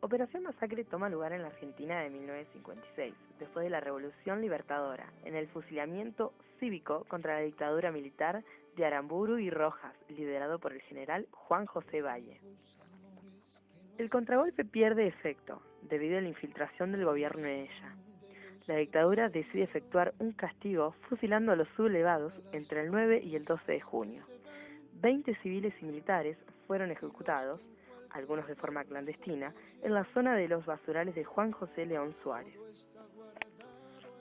Operación Masacre toma lugar en la Argentina de 1956, después de la Revolución Libertadora, en el fusilamiento cívico contra la dictadura militar de Aramburu y Rojas, liderado por el general Juan José Valle. El contragolpe pierde efecto, debido a la infiltración del gobierno en ella. La dictadura decide efectuar un castigo fusilando a los sublevados entre el 9 y el 12 de junio. 20 civiles y militares fueron ejecutados, algunos de forma clandestina, en la zona de los basurales de Juan José León Suárez.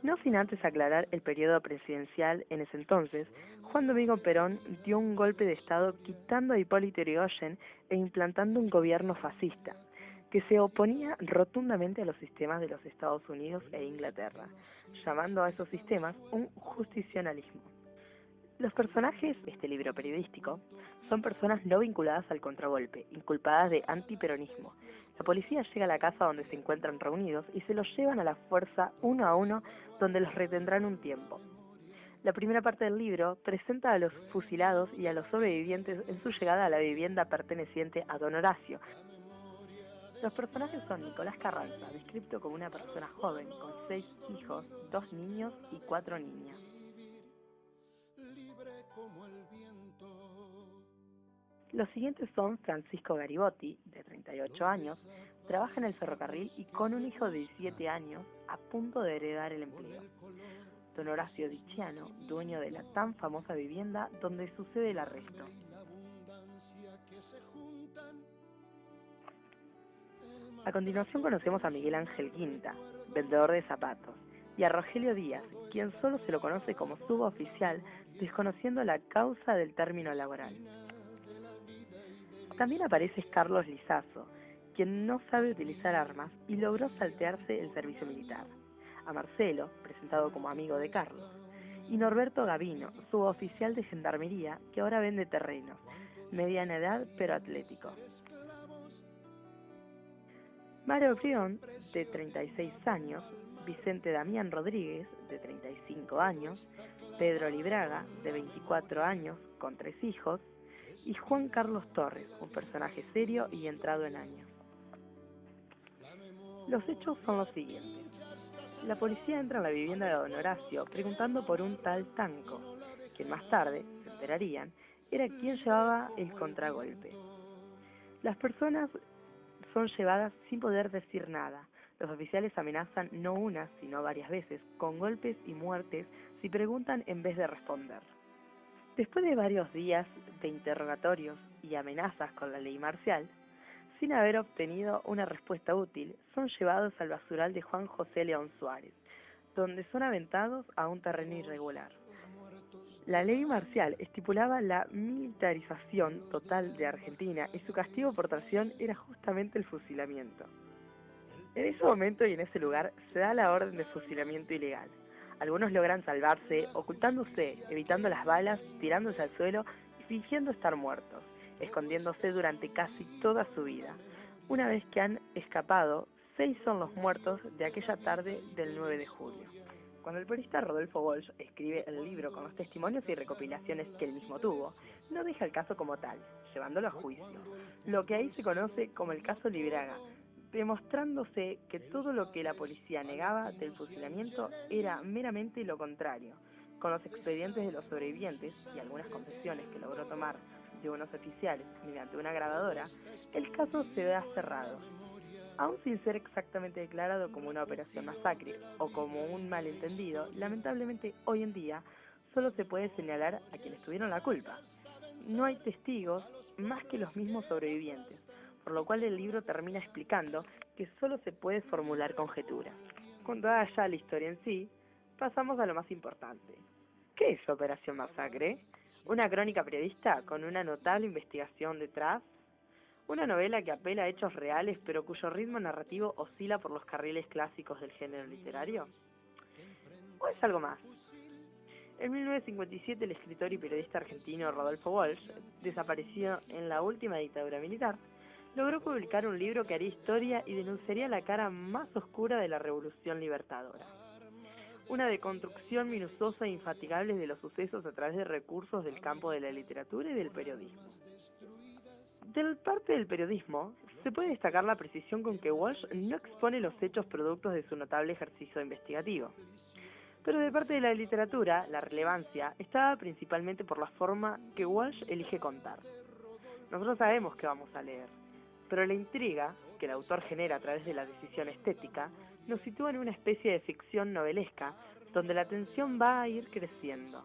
No sin antes aclarar el periodo presidencial en ese entonces, Juan Domingo Perón dio un golpe de Estado quitando a Hipólito Yrigoyen e implantando un gobierno fascista, que se oponía rotundamente a los sistemas de los Estados Unidos e Inglaterra, llamando a esos sistemas un justicionalismo. Los personajes de este libro periodístico son personas no vinculadas al contragolpe, inculpadas de antiperonismo. La policía llega a la casa donde se encuentran reunidos y se los llevan a la fuerza uno a uno, donde los retendrán un tiempo. La primera parte del libro presenta a los fusilados y a los sobrevivientes en su llegada a la vivienda perteneciente a don Horacio. Los personajes son Nicolás Carranza, descrito como una persona joven, con 6 hijos, 2 niños y 4 niñas. Los siguientes son Francisco Garibotti, de 38 años, trabaja en el ferrocarril y con un hijo de 17 años, a punto de heredar el empleo. Don Horacio Dicciano, dueño de la tan famosa vivienda donde sucede el arresto. A continuación conocemos a Miguel Ángel Quinta, vendedor de zapatos, y a Rogelio Díaz, quien solo se lo conoce como suboficial, desconociendo la causa del término laboral. También aparece Carlos Lizazo, quien no sabe utilizar armas y logró saltearse el servicio militar. A Marcelo, presentado como amigo de Carlos, y Norberto Gavino, suboficial de gendarmería, que ahora vende terrenos, mediana edad pero atlético. Mario Brión, de 36 años, Vicente Damián Rodríguez, de 35 años, Pedro Libraga, de 24 años, con 3 hijos, y Juan Carlos Torres, un personaje serio y entrado en años. Los hechos son los siguientes. La policía entra en la vivienda de don Horacio preguntando por un tal Tanco, quien más tarde, se enterarían, era quien llevaba el contragolpe. Las personas son llevadas sin poder decir nada. Los oficiales amenazan no una, sino varias veces, con golpes y muertes si preguntan en vez de responder. Después de varios días de interrogatorios y amenazas con la ley marcial, sin haber obtenido una respuesta útil, son llevados al basural de Juan José León Suárez, donde son aventados a un terreno irregular. La ley marcial estipulaba la militarización total de Argentina y su castigo por traición era justamente el fusilamiento. En ese momento y en ese lugar se da la orden de fusilamiento ilegal. Algunos logran salvarse, ocultándose, evitando las balas, tirándose al suelo y fingiendo estar muertos, escondiéndose durante casi toda su vida. Una vez que han escapado, 6 son los muertos de aquella tarde del 9 de julio. Cuando el periodista Rodolfo Walsh escribe el libro con los testimonios y recopilaciones que él mismo tuvo, no deja el caso como tal, llevándolo a juicio, lo que ahí se conoce como el caso Libraga, demostrándose que todo lo que la policía negaba del fusilamiento era meramente lo contrario. Con los expedientes de los sobrevivientes y algunas confesiones que logró tomar de unos oficiales mediante una grabadora, el caso se da cerrado. Aún sin ser exactamente declarado como una operación masacre o como un malentendido, lamentablemente hoy en día solo se puede señalar a quienes tuvieron la culpa. No hay testigos más que los mismos sobrevivientes, por lo cual el libro termina explicando que solo se puede formular conjeturas. Cuando haga ya la historia en sí, pasamos a lo más importante. ¿Qué es Operación Masacre? ¿Una crónica periodista con una notable investigación detrás? ¿Una novela que apela a hechos reales pero cuyo ritmo narrativo oscila por los carriles clásicos del género literario? ¿O es algo más? En 1957 el escritor y periodista argentino Rodolfo Walsh, desaparecido en la última dictadura militar, logró publicar un libro que haría historia y denunciaría la cara más oscura de la revolución libertadora. Una deconstrucción minuciosa e infatigable de los sucesos a través de recursos del campo de la literatura y del periodismo. Del parte del periodismo se puede destacar la precisión con que Walsh no expone los hechos productos de su notable ejercicio investigativo. Pero de parte de la literatura, la relevancia está principalmente por la forma que Walsh elige contar. Nosotros sabemos qué vamos a leer, pero la intriga que el autor genera a través de la decisión estética nos sitúa en una especie de ficción novelesca donde la tensión va a ir creciendo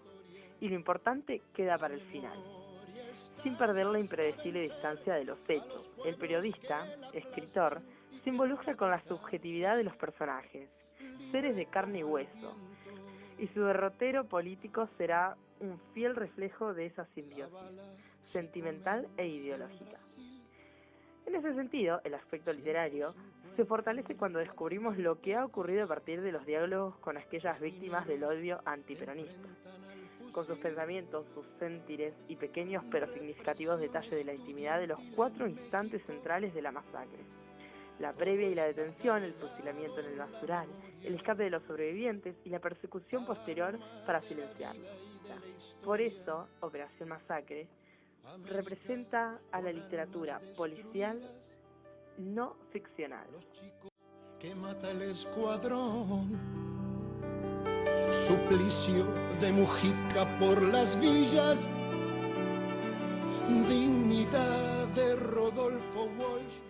y lo importante queda para el final. Sin perder la impredecible distancia de los hechos, el periodista, escritor, se involucra con la subjetividad de los personajes, seres de carne y hueso, y su derrotero político será un fiel reflejo de esa simbiosis, sentimental e ideológica. En ese sentido, el aspecto literario se fortalece cuando descubrimos lo que ha ocurrido a partir de los diálogos con aquellas víctimas del odio antiperonista, con sus pensamientos, sus sentires y pequeños pero significativos detalles de la intimidad de los 4 instantes centrales de la masacre: la previa y la detención, el fusilamiento en el basural, el escape de los sobrevivientes y la persecución posterior para silenciarlos. Por eso, Operación Masacre representa a la literatura policial no ficcional. Que mata el escuadrón, suplicio de Mujica por las villas, dignidad de Rodolfo Walsh.